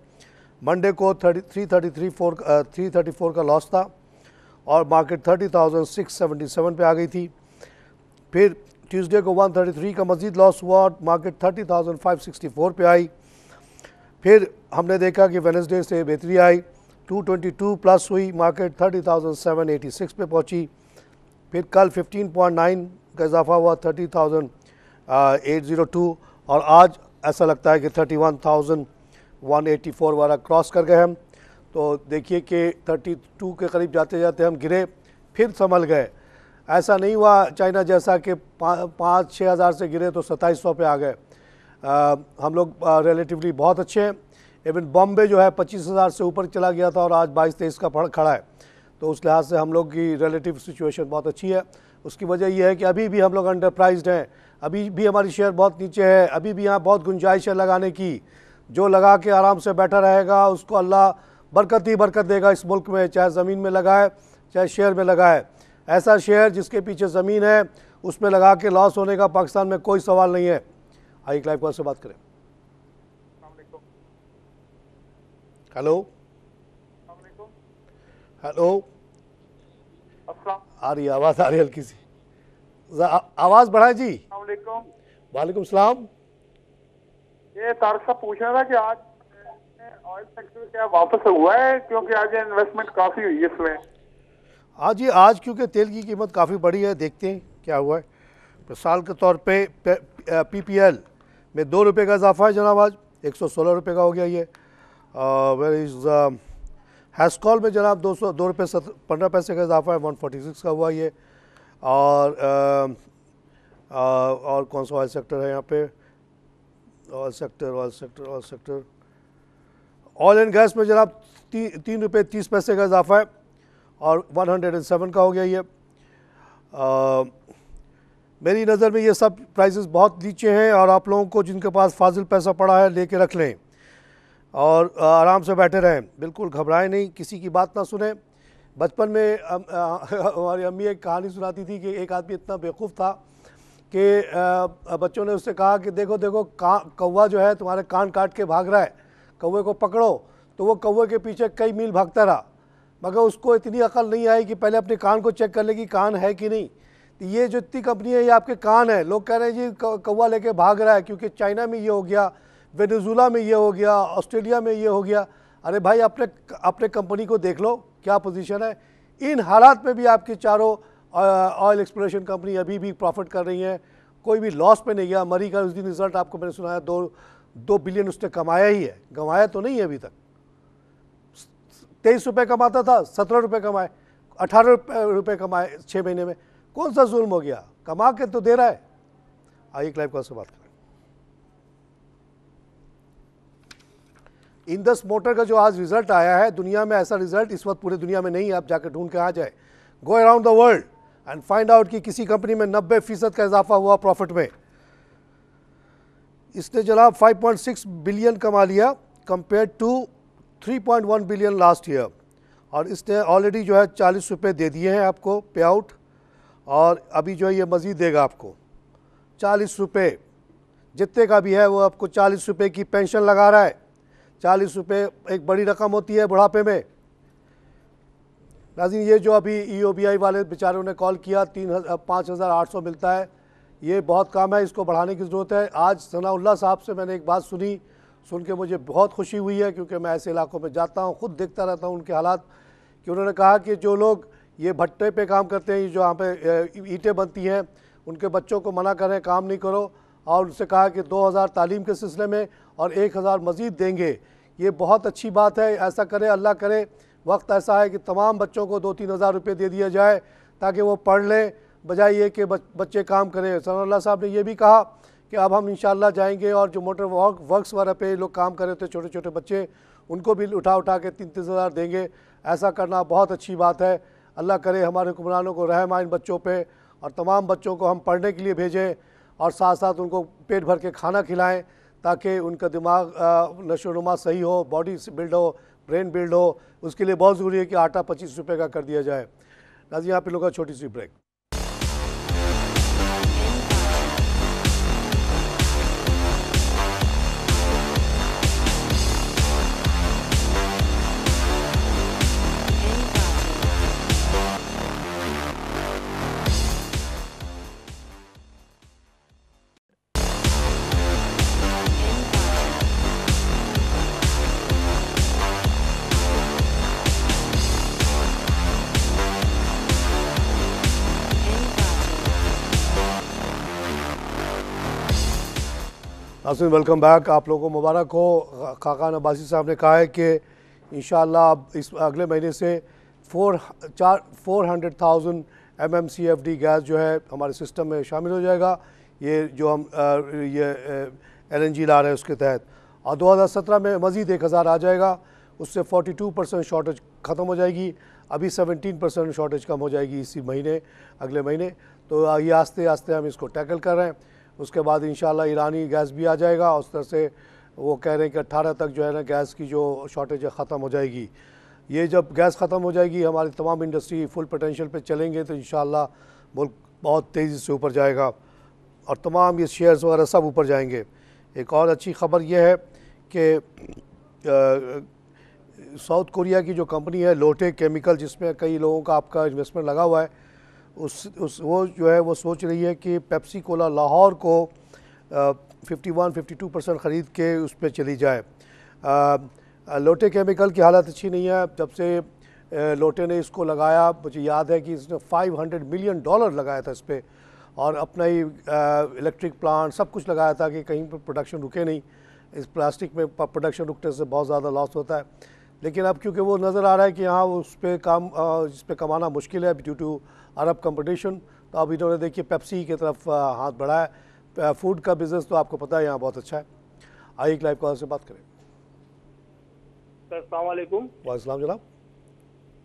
मंडे को 334 का लॉस था और मार्केट 30,677 पे आ गई थी। फिर ट्यूसडे को 133 का मज़ीद लॉस हुआ और मार्केट 30,564 पे आई। फिर हमने देखा कि वेडनेसडे से बेहतरी आई, 222 प्लस हुई, मार्केट 30,786 पे पहुंची। फिर कल 15.9 का इजाफा हुआ 30,802, और आज ऐसा लगता है कि 31,184 वाला क्रॉस कर गए हम। तो देखिए कि 32 के करीब जाते जाते हम गिरे, फिर संभल गए। ऐसा नहीं हुआ चाइना जैसा कि 5-6 हज़ार से गिरे तो 2700 पे आ गए। हम लोग रिलेटिवली बहुत अच्छे हैं। इवन बॉम्बे जो है 25,000 से ऊपर चला गया था और आज 22-23 का खड़ा है, तो उस लिहाज से हम लोग की रिलेटिव सिचुएशन बहुत अच्छी है। उसकी वजह यह है कि अभी भी हम लोग अंडर प्राइज्ड हैं, अभी भी हमारी शेयर बहुत नीचे है, अभी भी यहाँ बहुत गुंजाइश है लगाने की। जो लगा के आराम से बैठा रहेगा उसको अल्लाह बरकत ही बरकत देगा इस मुल्क में, चाहे ज़मीन में लगाए चाहे शेयर में लगाए। ऐसा शेयर जिसके पीछे ज़मीन है उसमें लगा के लॉस होने का पाकिस्तान में कोई सवाल नहीं है। आइए लाइव कॉल से बात करें। हेलो हेलो, आ रही आवाज़, आ रही हल्की सी, आवाज़ बढ़ाएं जी। वालेकुम सलाम।
ये तारक साहब पूछ रहा था कि आज ऑयल सेक्टर क्या वापस हुआ है, क्योंकि आज इन्वेस्टमेंट काफ़ी हुई है इसमें।
आज क्योंकि तेल की कीमत काफ़ी बढ़ी है, देखते हैं क्या हुआ है। मिसाल के तौर पे PPL में 2 रुपये का इजाफा है जनाब, आज 116 रुपये का हो गया ये। वेयर इज़ हैस्कॉल में जनाब 2 रुपये 15 पैसे का इजाफा है, 146 का हुआ ये। और कौन सा ऑयल सेक्टर है यहाँ पे? Oil sector oil and gas में जनाब 3 रुपये 30 पैसे का इजाफा है और 107 का हो गया ये। मेरी नज़र में ये सब प्राइसेस बहुत नीचे हैं और आप लोगों को जिनके पास फाजिल पैसा पड़ा है लेके रख लें और आराम से बैठे रहें, बिल्कुल घबराएं नहीं, किसी की बात ना सुने। बचपन में हमारी अम्मी एक कहानी सुनाती थी कि एक आदमी इतना बेवकूफ़ था कि बच्चों ने उससे कहा कि देखो देखो कौवा जो है तुम्हारे कान काट के भाग रहा है, कौवे को पकड़ो। तो वो कौवे के पीछे कई मील भागता रहा, मगर उसको इतनी अकल नहीं आई कि पहले अपने कान को चेक कर ले कि कान है कि नहीं। तो ये जो इतनी कंपनी है ये आपके कान है। लोग कह रहे हैं जी कौवा लेके भाग रहा है क्योंकि चाइना में ये हो गया, वेनेजुला में ये हो गया, ऑस्ट्रेलिया में ये हो गया। अरे भाई अपने कंपनी को देख लो क्या पोजीशन है। इन हालात में भी आपकी चारों ऑयल एक्सप्लोरेशन कंपनी अभी भी प्रॉफिट कर रही हैं, कोई भी लॉस पे नहीं गया। मरी का उस दिन रिजल्ट आपको मैंने सुनाया 2 बिलियन उसने कमाया ही है, गंवाया तो नहीं है अभी तक। 23 रुपये कमाता था, 17 रुपये कमाए, 18 रुपये कमाए 6 महीने में। कौन सा जुल्म हो गया, कमा के तो दे रहा है। आइए लाइव कॉल से बात करें। इंडस मोटर का जो आज रिजल्ट आया है, दुनिया में ऐसा रिजल्ट इस वक्त पूरे दुनिया में नहीं है, आप जाकर ढूंढ के आ जाए, go around the world and find out कि किसी कंपनी में 90% का इजाफा हुआ प्रॉफिट में। इसने जनाब 5.6 बिलियन कमा लिया compare to 3.1 billion last year. और इसने ऑलरेडी जो है 40 रुपये दे दिए हैं आपको पे आउट, और अभी जो है ये मज़ीद देगा आपको 40 रुपये, जितने का भी है वो आपको 40 रुपये की पेंशन लगा रहा है। 40 रुपये एक बड़ी रकम होती है बुढ़ापे में। नाज़रीन, ये जो अभी EOBI वाले बेचारों ने कॉल किया 5,800 मिलता है, ये बहुत कम है, इसको बढ़ाने की ज़रूरत है। आज सनाउल्लाह साहब से मैंने एक बात सुन के मुझे बहुत खुशी हुई है, क्योंकि मैं ऐसे इलाकों में जाता हूँ, ख़ुद देखता रहता हूँ उनके हालात, कि उन्होंने कहा कि जो लोग ये भट्टे पे काम करते हैं, जो यहाँ पे ईंटें बनती हैं, उनके बच्चों को मना करें काम नहीं करो, और उनसे कहा कि 2,000 तालीम के सिलसिले में और 1,000 मज़ीद देंगे। ये बहुत अच्छी बात है, ऐसा करें, अल्लाह करे वक्त ऐसा है कि तमाम बच्चों को 2-3 हज़ार रुपये दे दिया जाए ताकि वो पढ़ लें, बजाय ये कि बच्चे काम करें। सनाउल्लाह साहब ने ये भी कहा कि अब हम इंशाअल्लाह जाएंगे और जो मोटर वर्क्स वगैरह पे लोग काम कर रहे थे, छोटे छोटे बच्चे, उनको भी उठा के 3-3 हज़ार देंगे। ऐसा करना बहुत अच्छी बात है। अल्लाह करे हमारे हुक्मरानों को रहम आए इन बच्चों पे, और तमाम बच्चों को हम पढ़ने के लिए भेजें और साथ साथ उनको पेट भर के खाना खिलाएं ताकि उनका दिमाग नशोनुमा सही हो, बॉडी बिल्ड हो, ब्रेन बिल्ड हो। उसके लिए बहुत ज़रूरी है कि आटा 25 रुपये का कर दिया जाए। नाज़रीन, यहाँ पे लोग छोटी सी ब्रेक। नाज़रीन, वेलकम बैक। आप लोगों को मुबारक हो। खाकान अब्बासी साहब ने कहा है कि इंशाअल्लाह अब इस अगले महीने से 400,000 MMCFD गैस जो है हमारे सिस्टम में शामिल हो जाएगा। ये जो हम ये LNG ला रहे हैं उसके तहत, और 2017 में मज़ीद 1,000 आ जाएगा। उससे 42% शॉर्टेज ख़त्म हो जाएगी। अभी 17% शॉर्टेज कम हो जाएगी इसी महीने, अगले महीने। तो ये आस्ते आस्ते हम इसको टैकल कर रहे हैं। उसके बाद इंशाल्लाह ईरानी गैस भी आ जाएगा। उस तरह से वो कह रहे हैं कि 18 तक जो है ना गैस की जो शॉर्टेज है ख़त्म हो जाएगी। ये जब गैस ख़त्म हो जाएगी, हमारी तमाम इंडस्ट्री फुल पोटेंशियल पे चलेंगे, तो इंशाल्लाह मुल्क बहुत तेज़ी से ऊपर जाएगा और तमाम ये शेयर्स वगैरह सब ऊपर जाएंगे। एक और अच्छी ख़बर यह है कि साउथ कोरिया की जो कंपनी है लोटे केमिकल, जिसमें कई लोगों का आपका इन्वेस्टमेंट लगा हुआ है, वो जो है वो सोच रही है कि पेप्सी कोला लाहौर को 51-52% ख़रीद के उस पर चली जाए। लोटे केमिकल की हालत अच्छी नहीं है। जब से लोटे ने इसको लगाया, मुझे याद है कि इसने $500 मिलियन लगाया था इस पर, और अपना ही इलेक्ट्रिक प्लांट सब कुछ लगाया था कि कहीं पर प्रोडक्शन रुके नहीं। इस प्लास्टिक में प्रोडक्शन रुकने से बहुत ज़्यादा लॉस होता है। लेकिन अब क्योंकि वो नज़र आ रहा है कि यहाँ उस पर जिस पे कमाना मुश्किल है ड्यू टू अरब कंपटीशन, तो अब इन्होंने देखिए पेप्सी की तरफ हाथ बढ़ाया। फूड का बिज़नेस तो आपको पता है यहाँ बहुत अच्छा है। आइए लाइव कॉल से बात करें।
सर अस्सलाम वालेकुम।
वालेकुम जनाब।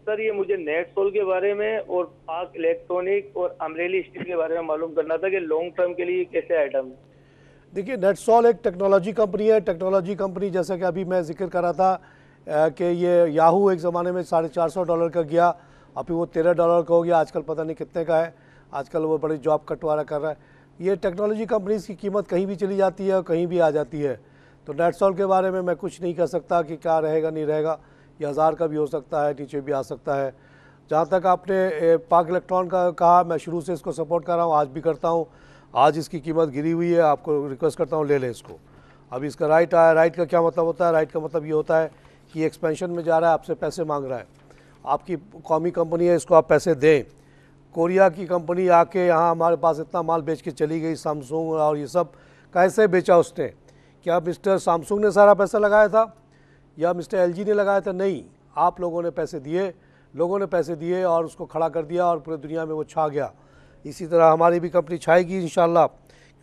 सर ये मुझे नेटसोल के बारे में और पाक इलेक्ट्रॉनिक और अमरेली स्टील के बारे में मालूम करना था कि लॉन्ग टर्म के लिए कैसे आइटम है।
देखिए, नेटसोल एक टेक्नोलॉजी कंपनी है। टेक्नोलॉजी कंपनी जैसा कि अभी मैं जिक्र कर रहा था कि ये याहू एक ज़माने में $450 का गया, अभी वो $13 का हो गया, आजकल पता नहीं कितने का है। आजकल वो बड़ी जॉब कटवारा कर रहा है। ये टेक्नोलॉजी कंपनीज़ की कीमत कहीं भी चली जाती है और कहीं भी आ जाती है। तो नेटसोल के बारे में मैं कुछ नहीं कह सकता कि क्या रहेगा नहीं रहेगा। ये 1000 का भी हो सकता है, नीचे भी आ सकता है। जहाँ तक आपने पाक इलेक्ट्रॉन का कहा, मैं शुरू से इसको सपोर्ट कर रहा हूँ, आज भी करता हूँ। आज इसकी कीमत गिरी हुई है, आपको रिक्वेस्ट करता हूँ ले लें इसको। अभी इसका राइट आया। राइट का क्या मतलब होता है? राइट का मतलब ये होता है कि एक्सपेंशन में जा रहा है, आपसे पैसे मांग रहा है। आपकी कौमी कंपनी है, इसको आप पैसे दें। कोरिया की कंपनी आके यहाँ हमारे पास इतना माल बेच के चली गई, सैमसंग और ये सब, कैसे बेचा उसने? क्या मिस्टर सैमसंग ने सारा पैसा लगाया था या मिस्टर एलजी ने लगाया था? नहीं, आप लोगों ने पैसे दिए, लोगों ने पैसे दिए और उसको खड़ा कर दिया और पूरी दुनिया में वो छा गया। इसी तरह हमारी भी कंपनी छाएगी इंशाल्लाह,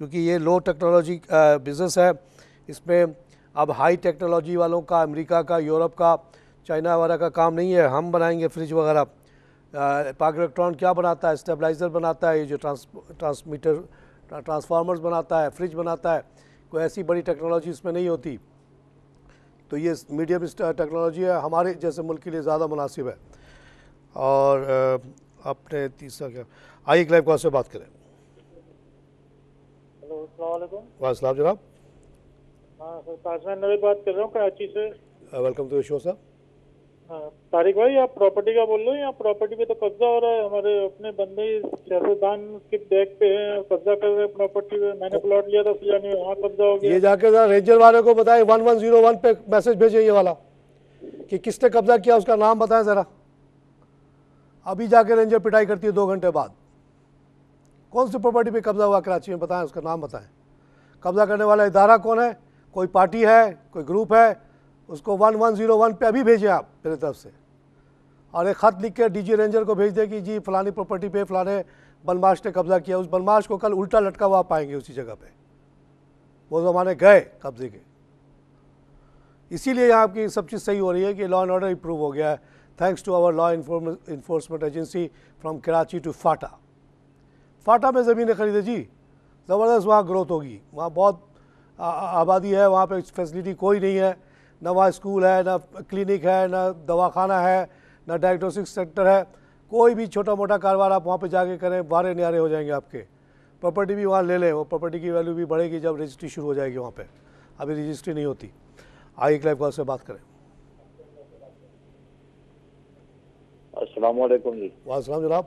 क्योंकि ये लो टेक्नोलॉजी बिज़नेस है। इसमें अब हाई टेक्नोलॉजी वालों का, अमेरिका का, यूरोप का, चाइना वगैरह का काम नहीं है। हम बनाएंगे फ्रिज वगैरह। पाक इलेक्ट्रॉन क्या बनाता है? स्टेबलाइज़र बनाता है, ये जो ट्रांसफार्मर्स बनाता है, फ्रिज बनाता है। कोई ऐसी बड़ी टेक्नोलॉजी इसमें नहीं होती। तो ये मीडियम टेक्नोलॉजी है, हमारे जैसे मुल्क के लिए ज़्यादा मुनासिब है। और अपने तीसरा क्या, आइए क्लाइव कॉल से बात करें।
हेलो, अस्सलाम वालेकुम।
वालेकुम जनाब।
हाँ सर, ताजमहल नबी बात कर रहा हूँ कराची से।
Welcome to the show sir.
हाँ तारिक भाई, आप प्रॉपर्टी का बोल रहे हो? यहाँ प्रॉपर्टी पे तो कब्जा हो रहा है, हमारे अपने बंदे सियासतदान के बैग पे हैं, कब्जा कर रहे हैं प्रॉपर्टी पे। मैंने प्लॉट लिया था सुजानी में, वहाँ कब्जा हो गया।
ये जाके जरा रेंजर वाले को बताएं, 1101 पे मैसेज भेजें ये वाला कि किसने कब्जा किया, उसका नाम बताएं ज़रा। अभी जाके रेंजर पिटाई करती है 2 घंटे बाद। कौन सी प्रॉपर्टी पे कब्जा हुआ कराची में, बताएं, उसका नाम बताएं। कब्जा करने वाला इदारा कौन है? कोई पार्टी है, कोई ग्रुप है? उसको 1101 पे अभी भेजें आप मेरी तरफ से, और एक ख़त लिख के डीजी रेंजर को भेज दें कि जी फलानी प्रॉपर्टी पे फलाने बनमाश ने कब्जा किया। उस बनमाश को कल उल्टा लटका हुआ पाएंगे उसी जगह पे। वो ज़माने गए कब्जे के। इसीलिए यहाँ की सब चीज़ सही हो रही है कि लॉ एंड ऑर्डर इंप्रूव हो गया है, thanks to our law enforcement agency from Karachi to FATA. FATA में ज़मीनें खरीदे जी, ज़बरदस्त वहाँ ग्रोथ होगी। वहाँ बहुत आबादी है, वहाँ पे फैसिलिटी कोई नहीं है, ना वहाँ स्कूल है, ना क्लिनिक है, ना दवाखाना है, ना डायग्नोस्टिक सेंटर है। कोई भी छोटा मोटा कारोबार आप वहाँ पे जाके करें, बारे न्यारे हो जाएंगे आपके। प्रॉपर्टी भी वहाँ ले लें, वो प्रॉपर्टी की वैल्यू भी बढ़ेगी जब रजिस्ट्री शुरू हो जाएगी वहाँ पे। अभी रजिस्ट्री नहीं होती। आइए क्लाइव कॉल से बात करें।
अस्सलाम वालेकुम जी।
वालेकुम जनाब।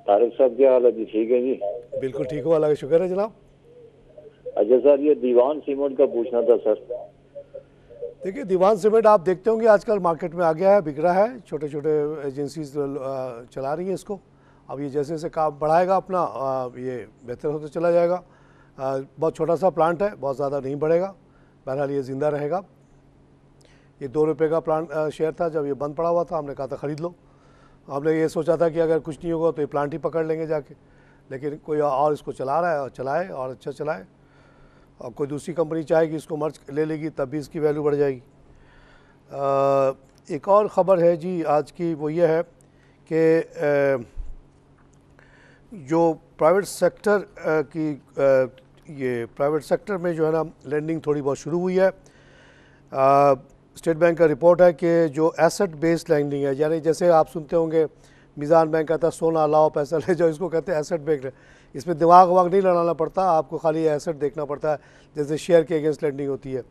तारिक साहब क्या हाल है जी? ठीक है जी,
बिल्कुल ठीक हो, अल्लाह का शुक्र है जनाब।
अच्छा सर, ये दीवान सीमेंट का पूछना था सर।
देखिए, दीवान सीमेंट आप देखते होंगे आजकल मार्केट में आ गया है, बिक रहा है। छोटे छोटे एजेंसीज चला रही हैं इसको। अब ये जैसे जैसे काम बढ़ाएगा अपना, ये बेहतर होता चला जाएगा। बहुत छोटा सा प्लांट है, बहुत ज़्यादा नहीं बढ़ेगा, बहरहाल ये ज़िंदा रहेगा। ये 2 रुपये का प्लांट शेयर था, जब ये बंद पड़ा हुआ था हमने कहा था ख़रीद लो। हमने ये सोचा था कि अगर कुछ नहीं होगा तो ये प्लांट ही पकड़ लेंगे जाके, लेकिन कोई और इसको चला रहा है और चलाए और अच्छा चलाए। और कोई दूसरी कंपनी चाहेगी इसको मर्ज ले लेगी, तब भी इसकी वैल्यू बढ़ जाएगी। एक और ख़बर है जी आज की, वो ये है कि जो प्राइवेट सेक्टर की ये प्राइवेट सेक्टर में जो है ना लेंडिंग थोड़ी बहुत शुरू हुई है। स्टेट बैंक का रिपोर्ट है कि जो एसेट बेस्ड लेंडिंग है, यानी जैसे आप सुनते होंगे मिज़ान बैंक कहता है सोना लाओ पैसा ले जाओ, इसको कहते हैं एसेट बेस्ड। इसमें दिमाग वमाग नहीं लड़ाना पड़ता, आपको खाली एसेट देखना पड़ता है। जैसे शेयर के अगेंस्ट लेंडिंग होती है,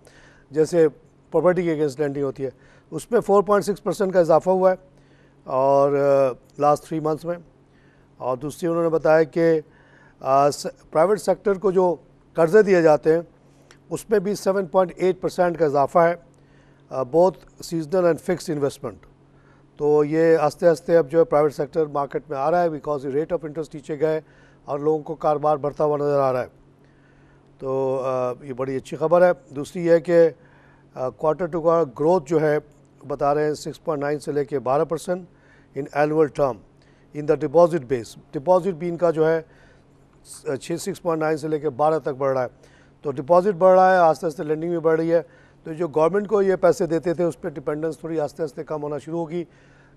जैसे प्रॉपर्टी के अगेंस्ट लेंडिंग होती है, उसमें 4.6% का इजाफा हुआ है और लास्ट 3 मंथ्स में। और दूसरी उन्होंने बताया कि प्राइवेट सेक्टर को जो कर्ज़े दिए जाते हैं उसमें भी 7.8% का इजाफा है, both seasonal and fixed investment. तो ये आस्ते आस्ते अब जो है प्राइवेट सेक्टर मार्केट में आ रहा है, बिकॉज रेट ऑफ इंटरेस्ट नीचे गए और लोगों को कारोबार बढ़ता हुआ नज़र आ रहा है। तो ये बड़ी अच्छी खबर है। दूसरी है कि क्वार्टर टू क्वार्टर ग्रोथ जो है बता रहे हैं 6.9 से लेके 12% in annual term in the deposit base. Deposit भी इनका जो है 6.9 से लेके 12 तक बढ़ रहा है। तो डिपॉजिट बढ़ रहा है, आस्ते आस्ते लेंडिंग भी बढ़ रही है। तो जो गवर्नमेंट को ये पैसे देते थे उस पर डिपेंडेंस थोड़ी आस्ते आस्ते कम होना शुरू होगी।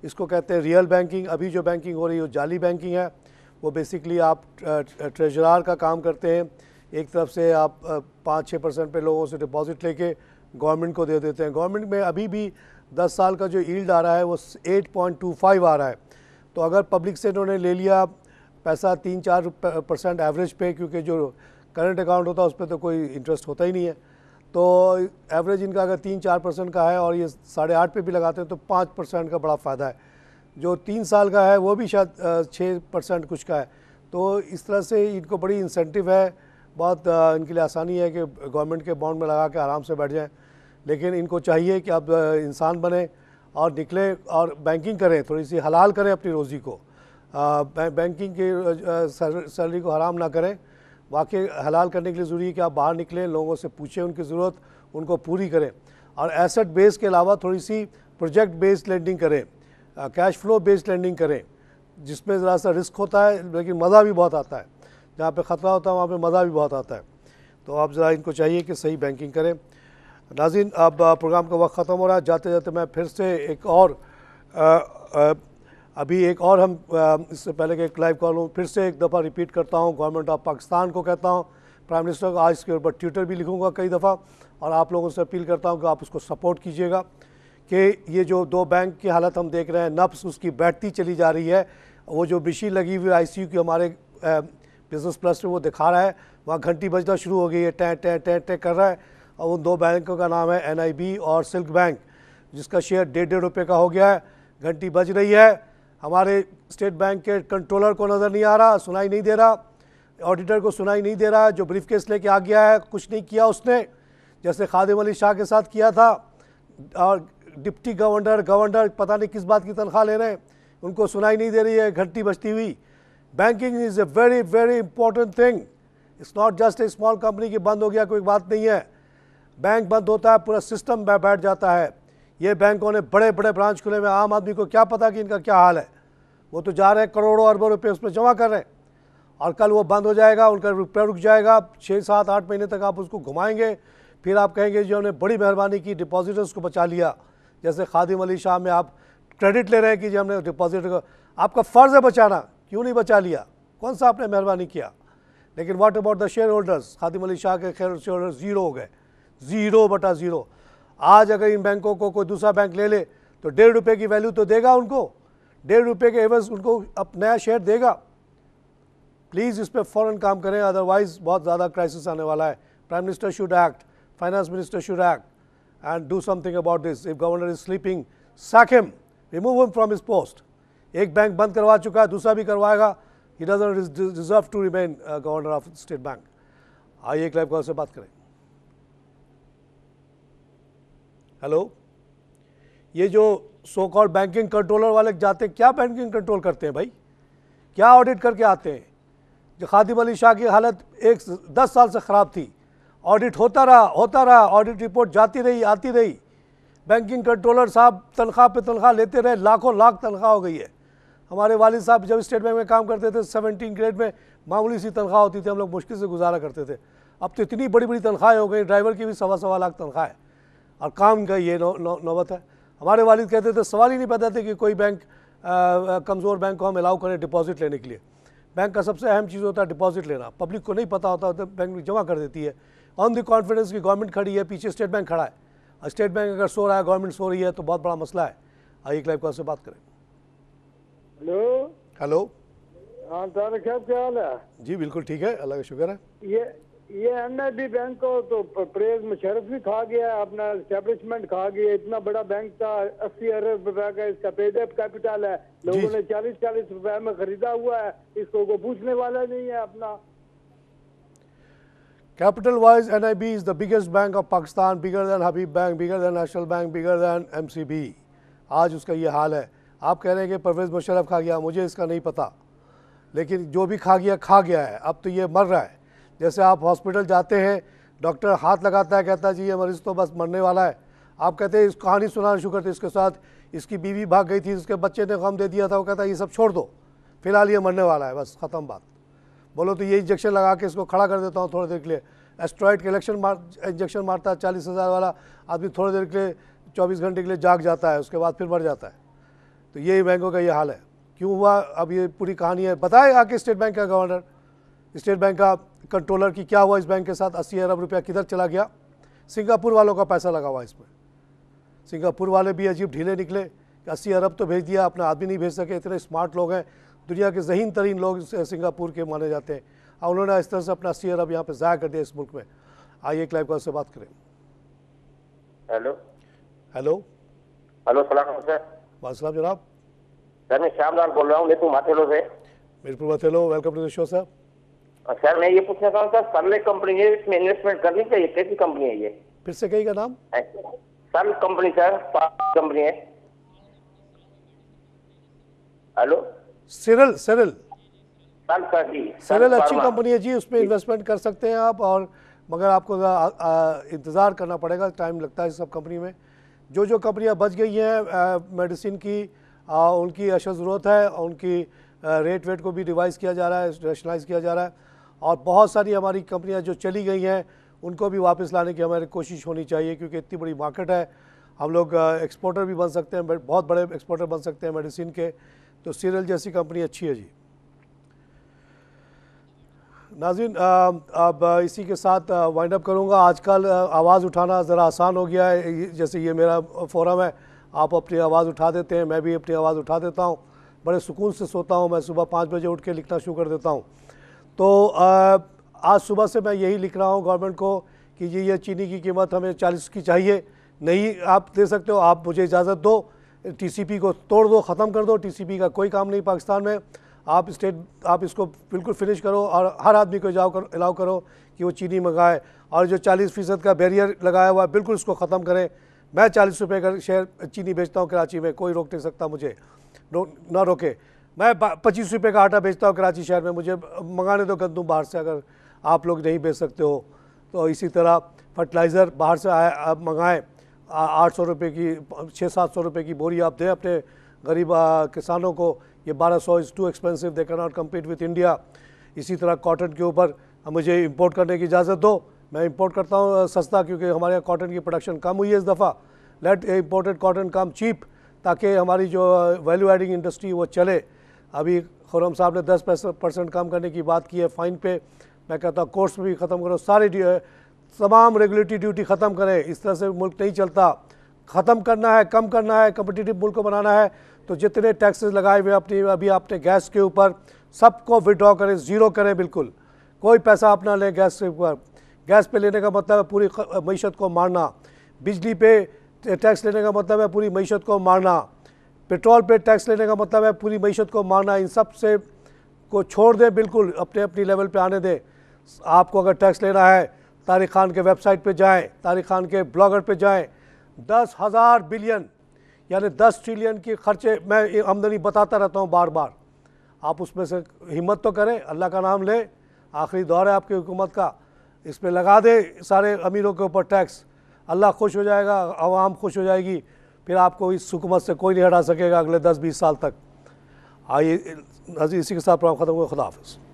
इसको कहते हैं रियल बैंकिंग। अभी जो बैंकिंग हो रही है वो जाली बैंकिंग है। वो बेसिकली आप ट्रेजरार का काम करते हैं, एक तरफ से आप 5-6% पे लोगों से डिपॉजिट लेके गवर्नमेंट को दे देते हैं। गवर्नमेंट में अभी भी 10 साल का जो यील्ड आ रहा है वो 8.25 आ रहा है। तो अगर पब्लिक से इन्होंने ले लिया पैसा 3-4% एवरेज पे, क्योंकि जो करंट अकाउंट होता है उस पर तो कोई इंटरेस्ट होता ही नहीं है, तो एवरेज इनका अगर 3-4% का है और ये 8.5 पे भी लगाते हैं तो 5% का बड़ा फ़ायदा है। जो 3 साल का है वो भी शायद 6% कुछ का है। तो इस तरह से इनको बड़ी इंसेंटिव है, बहुत इनके लिए आसानी है कि गवर्नमेंट के बॉन्ड में लगा के आराम से बैठ जाएं। लेकिन इनको चाहिए कि अब इंसान बने और निकले और बैंकिंग करें, थोड़ी सी हलाल करें अपनी रोज़ी को, बैंकिंग की सैलरी को हराम ना करें। वाकई हलाल करने के लिए ज़रूरी है कि आप बाहर निकलें, लोगों से पूछें उनकी ज़रूरत, उनको पूरी करें और एसेट बेस के अलावा थोड़ी सी प्रोजेक्ट बेस्ड लेंडिंग करें, कैश फ्लो बेस्ड लेंडिंग करें, जिसमें ज़रा सा रिस्क होता है लेकिन मज़ा भी बहुत आता है। जहाँ पे ख़तरा होता है वहाँ पे मज़ा भी बहुत आता है। तो आप ज़रा इनको चाहिए कि सही बैंकिंग करें। नाज़रीन, अब प्रोग्राम का वक्त ख़त्म हो रहा है। जाते जाते मैं फिर से एक और हम इससे पहले कि एक लाइव कॉल हूँ, फिर से एक दफ़ा रिपीट करता हूँ, गवर्नमेंट ऑफ पाकिस्तान को कहता हूँ, प्राइम मिनिस्टर को आज इसके ऊपर ट्विटर भी लिखूँगा कई दफ़ा, और आप लोगों से अपील करता हूँ कि आप उसको सपोर्ट कीजिएगा कि ये जो 2 बैंक की हालत हम देख रहे हैं, नब्स उसकी बैठती चली जा रही है। वो जो मशीन लगी हुई ICU की हमारे बिजनेस प्लस में वो दिखा रहा है, वहाँ घंटी बजना शुरू हो गई है, टैं टैं टैं टैं कर रहा है। और उन 2 बैंकों का नाम है NIB और सिल्क बैंक, जिसका शेयर 1.5 रुपये का हो गया है। घंटी बज रही है। हमारे स्टेट बैंक के कंट्रोलर को नज़र नहीं आ रहा, सुनाई नहीं दे रहा, ऑडिटर को सुनाई नहीं दे रहा, जो ब्रीफकेस लेके आ गया है कुछ नहीं किया उसने, जैसे खादिम अली शाह के साथ किया था। और डिप्टी गवर्नर पता नहीं किस बात की तनख्वाह ले रहे हैं, उनको सुनाई नहीं दे रही है घंटी बजती हुई। Banking is a very very important thing. It's not just a small company की बंद हो गया कोई बात नहीं है। बैंक बंद होता है पूरा सिस्टम बैठ जाता है। ये बैंकों ने बड़े बड़े ब्रांच खुले हुए, आम आदमी को क्या पता कि इनका क्या हाल है। वो तो जा रहे हैं करोड़ों अरबों रुपए उसमें जमा कर रहे हैं, और कल वो बंद हो जाएगा, उनका रुपया रुक जाएगा। 6-7-8 महीने तक आप उसको घुमाएंगे, फिर आप कहेंगे जो हमने बड़ी मेहरबानी की, डिपॉजिटर्स को बचा लिया। जैसे खादिम अली शाह में आप क्रेडिट ले रहे हैं कि जो हमने डिपॉजिटर को, आपका फ़र्ज़ है बचाना, क्यों नहीं बचा लिया, कौन सा आपने मेहरबानी किया। लेकिन what about the shareholders, Khadim Ali Shah के शेयर होल्डर 0 हो गए, 0/0। आज अगर इन बैंकों को कोई दूसरा बैंक ले ले तो 1.5 रुपये की वैल्यू तो देगा उनको, 1.5 रुपये के एवज उनको अब नया शेयर देगा। प्लीज़ इस पर फ़ौरन काम करें, अदरवाइज़ बहुत ज़्यादा क्राइसिस आने वाला है। Prime minister should act, finance minister should act and do something about this. If governor is sleeping, sack him, remove him from his post. एक बैंक बंद करवा चुका है, दूसरा भी करवाएगा। He doesn't deserve to remain governor of state bank. आइए एक लाइव कॉल से बात करें। हेलो, ये जो सो कॉल्ड बैंकिंग कंट्रोलर वाले जाते हैं, क्या बैंकिंग कंट्रोल करते हैं भाई, क्या ऑडिट करके आते हैं। जो खादिम अली शाह की हालत 10 साल से ख़राब थी, ऑडिट होता रहा, ऑडिट रिपोर्ट जाती रही आती रही। बैंकिंग कंट्रोलर साहब तनख्वाह पे तनख्वाह लेते रहे, लाखों लाख तनख्वाह हो गई है। हमारे वालिद साहब जब स्टेट बैंक में काम करते थे, 17 ग्रेड में मामूली सी तनख्वाह होती थी, हम लोग मुश्किल से गुजारा करते थे। अब तो इतनी बड़ी बड़ी तनख्वाहें हो गई, ड्राइवर की भी 1.25 लाख तनख्वाह है, और काम का ये नौबत है। हमारे वालिद कहते थे, सवाल ही नहीं पैदा थे कि कोई बैंक कमज़ोर बैंक को हम अलाउ करें डिपॉजिट लेने के लिए। बैंक का सबसे अहम चीज़ होता है डिपॉजिट लेना। पब्लिक को नहीं पता होता, तो बैंक जमा कर देती है ऑन द कॉन्फिडेंस की गवर्नमेंट खड़ी है, पीछे स्टेट बैंक खड़ा है। और स्टेट बैंक अगर सो रहा है, गवर्नमेंट सो रही है, तो बहुत बड़ा मसला है। आइए एक लाइव कॉल से बात करें। हेलो,
हाँ तारिक साहब, क्या हाल है?
जी बिल्कुल ठीक है, अल्लाह का शुक्र है।
ये NIB बैंक को तो परवेज मुशर्रफ भी खा गया, अपना एस्टेब्लिशमेंट खा गया। इतना बड़ा बैंक था, 80 अरब रुपए का इसका पेड-अप कैपिटल है, लोगों ने 40-40 रुपए में खरीदा हुआ है, इसको कोई पूछने वाला नहीं है अपना।
Capital wise, NIB is the biggest bank of Pakistan, bigger than Habib Bank, bigger than National Bank, bigger than MCB। आज उसका ये हाल है। आप कह रहे हैं कि परवेज मुशर्रफ खा गया, मुझे इसका नहीं पता, लेकिन जो भी खा गया है। अब तो ये मर रहा है। जैसे आप हॉस्पिटल जाते हैं, डॉक्टर हाथ लगाता है, कहता है जी ये मरीज़ तो बस मरने वाला है। आप कहते हैं इस कहानी सुनाना शुरू करते, इसके साथ इसकी बीवी भाग गई थी, इसके बच्चे ने गम दे दिया था, वो कहता है ये सब छोड़ दो, फिलहाल ये मरने वाला है, बस ख़त्म बात। बोलो तो ये इंजेक्शन लगा के इसको खड़ा कर देता हूँ थोड़ी देर के लिए। एस्ट्रॉइड के इंजेक्शन मारता है 40,000 वाला आदमी, थोड़ी देर के लिए 24 घंटे के लिए जाग जाता है, उसके बाद फिर मर जाता है। तो ये बैंकों का ये हाल है। क्यों हुआ, अब ये पूरी कहानी है। बताए आके स्टेट बैंक का गवर्नर, स्टेट बैंक का कंट्रोलर की क्या हुआ इस बैंक के साथ, 80 अरब रुपया किधर चला गया। सिंगापुर वालों का पैसा लगा हुआ इसमें। सिंगापुर वाले भी अजीब ढीले निकले, 80 अरब तो भेज दिया, अपना आदमी नहीं भेज सके। इतने स्मार्ट लोग हैं, दुनिया के ज़हीन तरीन लोग सिंगापुर के माने जाते हैं, और उन्होंने इस तरह से अपना 80 अरब यहाँ पे ज़ाया कर दिया इस मुल्क में। आइए एक लाइव कॉल से बात करें।
हेलो
हेलो
हेलो, सलाम सर।
वालेकुम जनाब।
सर मैं श्यामलाल बोल रहा हूँ मीरपुर माथेलो से।
Mirpur Mathelo, welcome to the show sir.
Sir मैं ये पूछना चाहूँ सर, सन कंपनी है, इसमें इन्वेस्टमेंट करनी चाहिए? कैसी कंपनी है ये?
फिर से कहीं का नाम?
सन कंपनी सर, कंपनी है। हेलो,
सिरल सिरल
सन सर जी।
सिरल अच्छी कंपनी है जी, उसमें इन्वेस्टमेंट कर सकते हैं आप, और मगर आपको इंतज़ार करना पड़ेगा, टाइम लगता है सब कंपनी में। जो कंपनियां बच गई हैं मेडिसिन की, उनकी अशद ज़रूरत है, उनकी रेट वेट को भी रिवाइज़ किया जा रहा है, रैशनलाइज़ किया जा रहा है, और बहुत सारी हमारी कंपनियां जो चली गई हैं उनको भी वापस लाने की हमारी कोशिश होनी चाहिए, क्योंकि इतनी बड़ी मार्केट है। हम लोग एक्सपोर्टर भी बन सकते हैं, बहुत बड़े एक्सपोर्टर बन सकते हैं मेडिसिन के। तो सीरियल जैसी कंपनी अच्छी है जी। नाज़रीन, अब इसी के साथ वाइंड अप करूँगा। आजकल आवाज़ उठाना ज़रा आसान हो गया है, जैसे ये मेरा फोरम है, आप अपनी आवाज़ उठा देते हैं, मैं भी अपनी आवाज़ उठा देता हूँ, बड़े सुकून से सोता हूँ। मैं सुबह 5 बजे उठ के लिखना शुरू कर देता हूँ। तो आज सुबह से मैं यही लिख रहा हूँ गवर्नमेंट को कि ये चीनी की कीमत हमें 40 की चाहिए, नहीं आप दे सकते हो, आप मुझे इजाज़त दो, TCP को तोड़ दो, ख़त्म कर दो। TCP का कोई काम नहीं पाकिस्तान में, आप इसको बिल्कुल फिनिश करो, और हर आदमी को अलाउ करो कि वो चीनी मंगाए, और जो 40% का बैरियर लगाया हुआ है बिल्कुल उसको ख़त्म करें। मैं 40 रुपये का शेयर चीनी बेचता हूँ कराची में, कोई रोक नहीं सकता मुझे, ना रोके। मैं 25 रुपये का आटा बेचता हूँ कराची शहर में, मुझे मंगाने दो गंदम बाहर से, अगर आप लोग नहीं बेच सकते हो तो। इसी तरह फर्टिलाइज़र बाहर से आप मंगाएँ, 800 रुपये की 600-700 रुपये की बोरी आप दें अपने गरीब किसानों को। ये 1200 is too expensive, they can not compete with India. इसी तरह कॉटन के ऊपर मुझे इंपोर्ट करने की इजाज़त दो, मैं इंपोर्ट करता हूँ सस्ता, क्योंकि हमारे यहाँ कॉटन की प्रोडक्शन कम हुई है इस दफ़ा। लेट इम्पोर्टेड कॉटन कम चीप, ताकि हमारी जो वैल्यू एडिंग इंडस्ट्री वो चले। अभी खुर्रम साहब ने 10% कम करने की बात की है फ़ाइन पे। मैं कहता हूँ कोर्स भी ख़त्म करो, सारी तमाम रेगुलेटरी ड्यूटी ख़त्म करें। इस तरह से मुल्क नहीं चलता, ख़त्म करना है, कम करना है, कम्पिटिटिव मुल्क को बनाना है। तो जितने टैक्सेस लगाए हुए अभी आपने गैस के ऊपर, सबको विड्रॉ करें, ज़ीरो करें, बिल्कुल कोई पैसा अपना लें गैस के ऊपर। गैस पे लेने का मतलब है पूरी मईशत को मारना, बिजली पे टैक्स लेने का मतलब है पूरी मईशत को मारना, पेट्रोल पे टैक्स लेने का मतलब है पूरी मईशत को मारना। इन सब से को छोड़ दें, बिल्कुल अपनी लेवल पे आने दें। आपको अगर टैक्स लेना है, तारिक खान के वेबसाइट पे जाएं, तारिक खान के ब्लॉगर पे जाएं। 10,000 बिलियन यानी 10 ट्रिलियन की खर्चे मैं आमदनी बताता रहता हूँ बार बार। आप उसमें से हिम्मत तो करें, अल्लाह का नाम लें, आखिरी दौर है आपकी हुकूमत का, इस पर लगा दे सारे अमीरों के ऊपर टैक्स। अल्लाह खुश हो जाएगा, आवाम खुश हो जाएगी, फिर आपको इस हुकूमत से कोई नहीं हटा सकेगा अगले 10-20 साल तक। आइए इसी के साथ प्रोग्राम ख़त्म हुआ। खुदा हाफ़िज़।